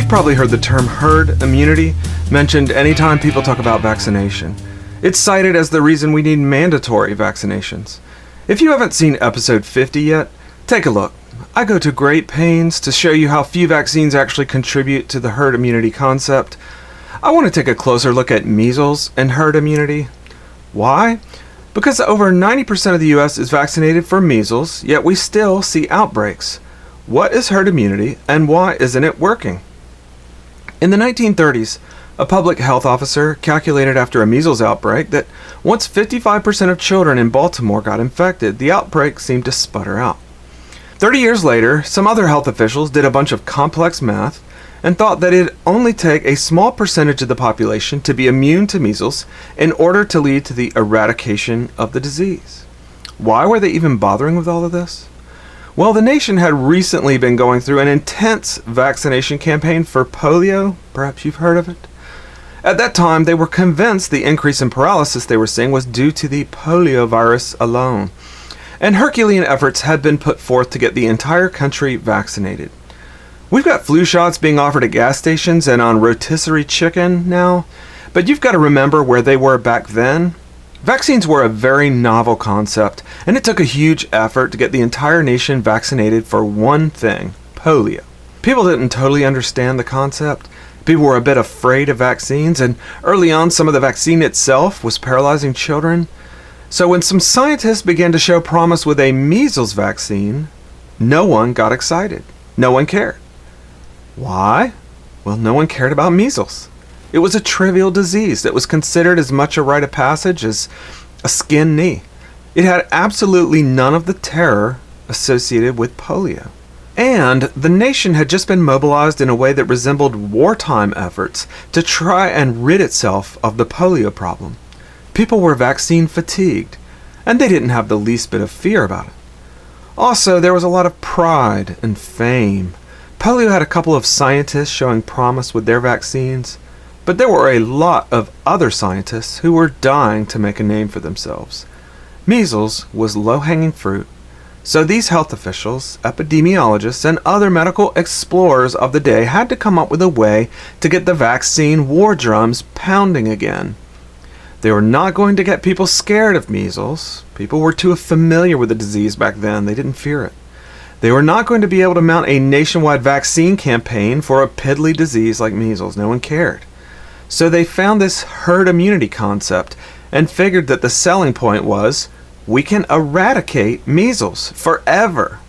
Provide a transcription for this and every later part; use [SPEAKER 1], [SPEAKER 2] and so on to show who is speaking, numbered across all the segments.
[SPEAKER 1] You've probably heard the term herd immunity mentioned anytime people talk about vaccination. It's cited as the reason we need mandatory vaccinations. If you haven't seen episode 50 yet, take a look. I go to great pains to show you how few vaccines actually contribute to the herd immunity concept. I want to take a closer look at measles and herd immunity. Why? Because over 90% of the US is vaccinated for measles, yet we still see outbreaks. What is herd immunity and why isn't it working? In the 1930s, a public health officer calculated after a measles outbreak that once 55% of children in Baltimore got infected, the outbreak seemed to sputter out. 30 years later, some other health officials did a bunch of complex math and thought that it'd only take a small percentage of the population to be immune to measles in order to lead to the eradication of the disease. Why were they even bothering with all of this? Well, the nation had recently been going through an intense vaccination campaign for polio. Perhaps you've heard of it. At that time, they were convinced the increase in paralysis they were seeing was due to the polio virus alone. And Herculean efforts had been put forth to get the entire country vaccinated. We've got flu shots being offered at gas stations and on rotisserie chicken now, but you've got to remember where they were back then. Vaccines were a very novel concept, and it took a huge effort to get the entire nation vaccinated for one thing: polio. People didn't totally understand the concept. People were a bit afraid of vaccines, and early on some of the vaccine itself was paralyzing children. So when some scientists began to show promise with a measles vaccine, no one got excited. No one cared. Why? Well, no one cared about measles. It was a trivial disease that was considered as much a rite of passage as a skinned knee. It had absolutely none of the terror associated with polio. And the nation had just been mobilized in a way that resembled wartime efforts to try and rid itself of the polio problem. People were vaccine fatigued, and they didn't have the least bit of fear about it. Also, there was a lot of pride and fame. Polio had a couple of scientists showing promise with their vaccines, but there were a lot of other scientists who were dying to make a name for themselves. Measles was low-hanging fruit, so these health officials, epidemiologists, and other medical explorers of the day had to come up with a way to get the vaccine war drums pounding again. They were not going to get people scared of measles. People were too familiar with the disease back then. They didn't fear it. They were not going to be able to mount a nationwide vaccine campaign for a piddly disease like measles. No one cared. So they found this herd immunity concept and figured that the selling point was, we can eradicate measles forever.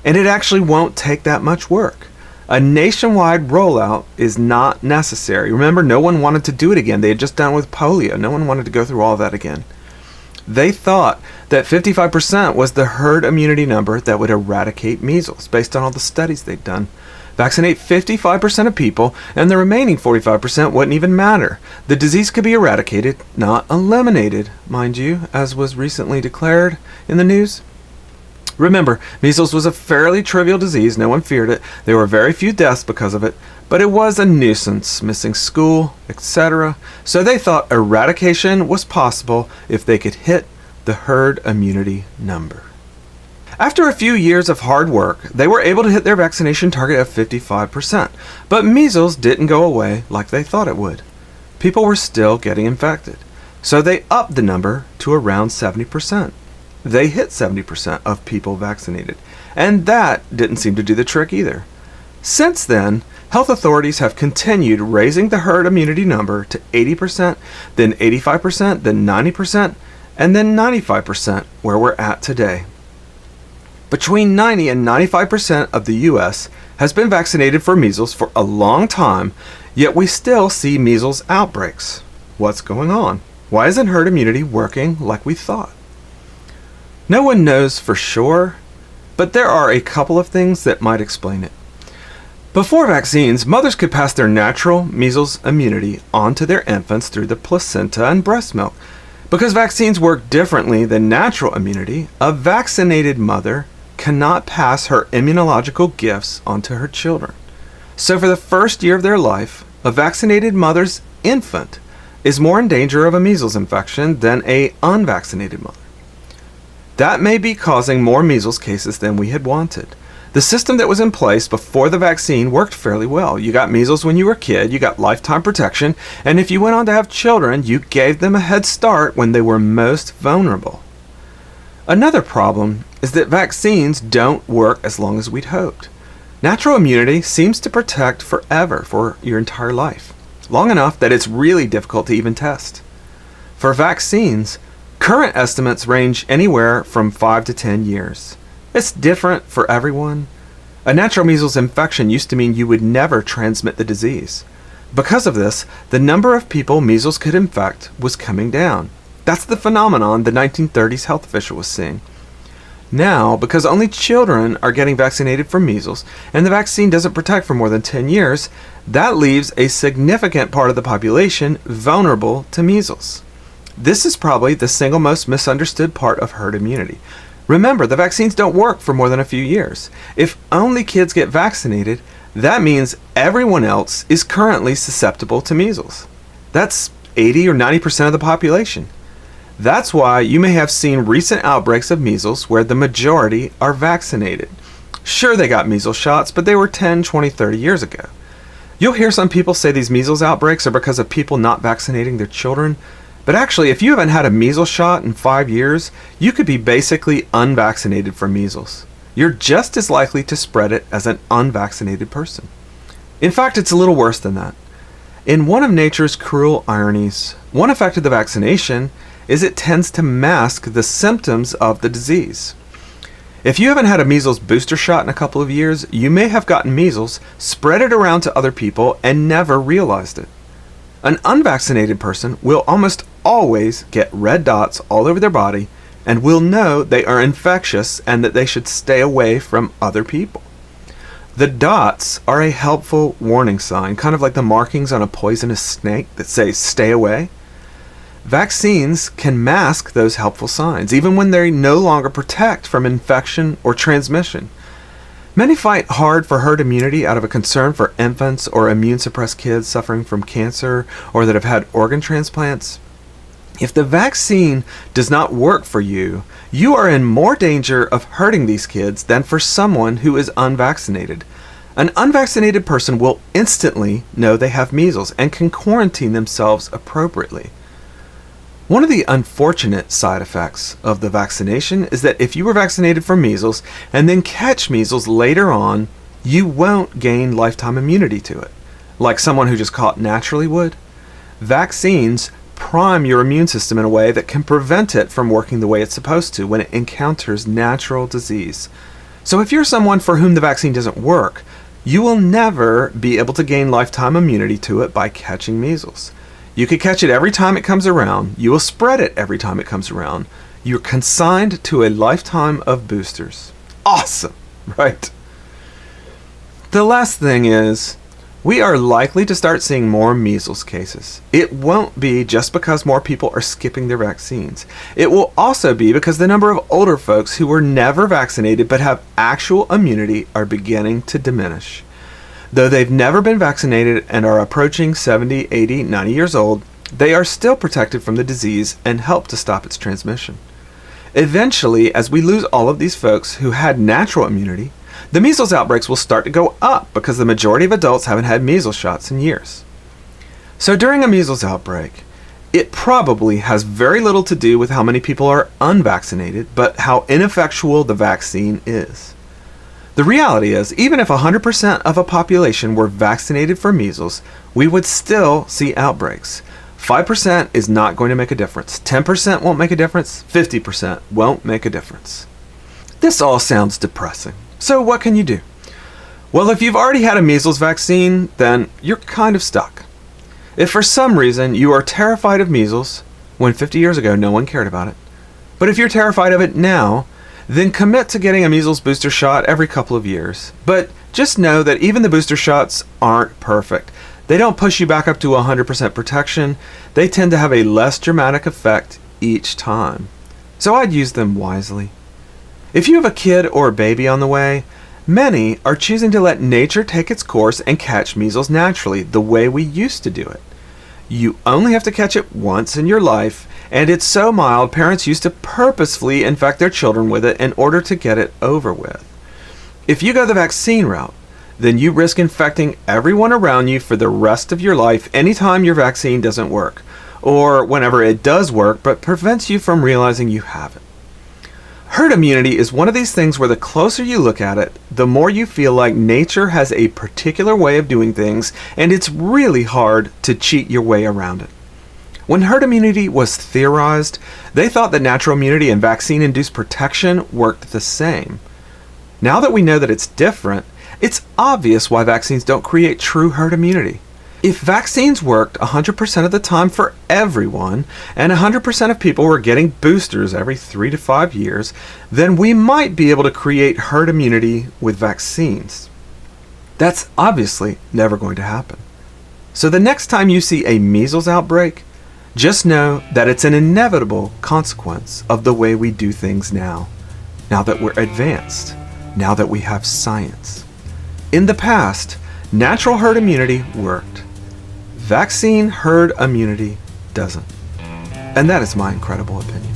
[SPEAKER 1] And it actually won't take that much work. A nationwide rollout is not necessary. Remember, no one wanted to do it again. They had just done it with polio. No one wanted to go through all of that again. They thought that 55% was the herd immunity number that would eradicate measles, based on all the studies they'd done. Vaccinate 55% of people, and the remaining 45% wouldn't even matter. The disease could be eradicated, not eliminated, mind you, as was recently declared in the news. Remember, measles was a fairly trivial disease. No one feared it. There were very few deaths because of it, but it was a nuisance, missing school, etc. So they thought eradication was possible if they could hit the herd immunity number. After a few years of hard work, they were able to hit their vaccination target of 55%, but measles didn't go away like they thought it would. People were still getting infected, so they upped the number to around 70%. They hit 70% of people vaccinated, and that didn't seem to do the trick either. Since then, health authorities have continued raising the herd immunity number to 80%, then 85%, then 90%, and then 95%, where we're at today. Between 90 and 95% of the US has been vaccinated for measles for a long time, yet we still see measles outbreaks. What's going on? Why isn't herd immunity working like we thought? No one knows for sure, but there are a couple of things that might explain it. Before vaccines, mothers could pass their natural measles immunity on to their infants through the placenta and breast milk. Because vaccines work differently than natural immunity, a vaccinated mother cannot pass her immunological gifts onto her children. So for the first year of their life, a vaccinated mother's infant is more in danger of a measles infection than an unvaccinated mother. That may be causing more measles cases than we had wanted. The system that was in place before the vaccine worked fairly well. You got measles when you were a kid, you got lifetime protection, and if you went on to have children, you gave them a head start when they were most vulnerable. Another problem is that vaccines don't work as long as we'd hoped. Natural immunity seems to protect forever for your entire life, long enough that it's really difficult to even test. For vaccines, current estimates range anywhere from 5 to 10 years. It's different for everyone. A natural measles infection used to mean you would never transmit the disease. Because of this, the number of people measles could infect was coming down. That's the phenomenon the 1930s health official was seeing. Now, because only children are getting vaccinated for measles, and the vaccine doesn't protect for more than 10 years, that leaves a significant part of the population vulnerable to measles. This is probably the single most misunderstood part of herd immunity. Remember, the vaccines don't work for more than a few years. If only kids get vaccinated, that means everyone else is currently susceptible to measles. That's 80 or 90% of the population. That's why you may have seen recent outbreaks of measles where the majority are vaccinated. Sure, they got measles shots, but they were 10, 20, 30 years ago. You'll hear some people say these measles outbreaks are because of people not vaccinating their children. But actually, if you haven't had a measles shot in 5 years, you could be basically unvaccinated for measles. You're just as likely to spread it as an unvaccinated person. In fact, it's a little worse than that. In one of nature's cruel ironies, one effect of the vaccination is it tends to mask the symptoms of the disease. If you haven't had a measles booster shot in a couple of years, you may have gotten measles, spread it around to other people, and never realized it. An unvaccinated person will almost always get red dots all over their body and will know they are infectious and that they should stay away from other people. The dots are a helpful warning sign, kind of like the markings on a poisonous snake that say stay away. Vaccines can mask those helpful signs, even when they no longer protect from infection or transmission. Many fight hard for herd immunity out of a concern for infants or immune-suppressed kids suffering from cancer or that have had organ transplants. If the vaccine does not work for you, you are in more danger of hurting these kids than for someone who is unvaccinated. An unvaccinated person will instantly know they have measles and can quarantine themselves appropriately. One of the unfortunate side effects of the vaccination is that if you were vaccinated for measles and then catch measles later on, you won't gain lifetime immunity to it, like someone who just caught naturally would. Vaccines prime your immune system in a way that can prevent it from working the way it's supposed to when it encounters natural disease. So if you're someone for whom the vaccine doesn't work, you will never be able to gain lifetime immunity to it by catching measles. You could catch it every time it comes around. You will spread it every time it comes around. You're consigned to a lifetime of boosters. Awesome, right? The last thing is, we are likely to start seeing more measles cases. It won't be just because more people are skipping their vaccines. It will also be because the number of older folks who were never vaccinated but have actual immunity are beginning to diminish. Though they've never been vaccinated and are approaching 70, 80, 90 years old, they are still protected from the disease and help to stop its transmission. Eventually, as we lose all of these folks who had natural immunity, the measles outbreaks will start to go up because the majority of adults haven't had measles shots in years. So during a measles outbreak, it probably has very little to do with how many people are unvaccinated, but how ineffectual the vaccine is. The reality is, even if 100% of a population were vaccinated for measles, we would still see outbreaks. 5% is not going to make a difference. 10% won't make a difference. 50% won't make a difference. This all sounds depressing. So what can you do? Well, if you've already had a measles vaccine, then you're kind of stuck. If for some reason you are terrified of measles, when 50 years ago no one cared about it, but if you're terrified of it now, then commit to getting a measles booster shot every couple of years. But just know that even the booster shots aren't perfect. They don't push you back up to 100% protection. They tend to have a less dramatic effect each time. So I'd use them wisely. If you have a kid or a baby on the way, many are choosing to let nature take its course and catch measles naturally, the way we used to do it. You only have to catch it once in your life, and it's so mild parents used to purposefully infect their children with it in order to get it over with. If you go the vaccine route, then you risk infecting everyone around you for the rest of your life anytime your vaccine doesn't work, or whenever it does work but prevents you from realizing you have it. Herd immunity is one of these things where the closer you look at it, the more you feel like nature has a particular way of doing things, and it's really hard to cheat your way around it. When herd immunity was theorized, they thought that natural immunity and vaccine-induced protection worked the same. Now that we know that it's different, it's obvious why vaccines don't create true herd immunity. If vaccines worked 100% of the time for everyone, and 100% of people were getting boosters every 3 to 5 years, then we might be able to create herd immunity with vaccines. That's obviously never going to happen. So the next time you see a measles outbreak, just know that it's an inevitable consequence of the way we do things now that we're advanced, now that we have science. In the past, natural herd immunity worked. Vaccine herd immunity doesn't. And that is my incredible opinion.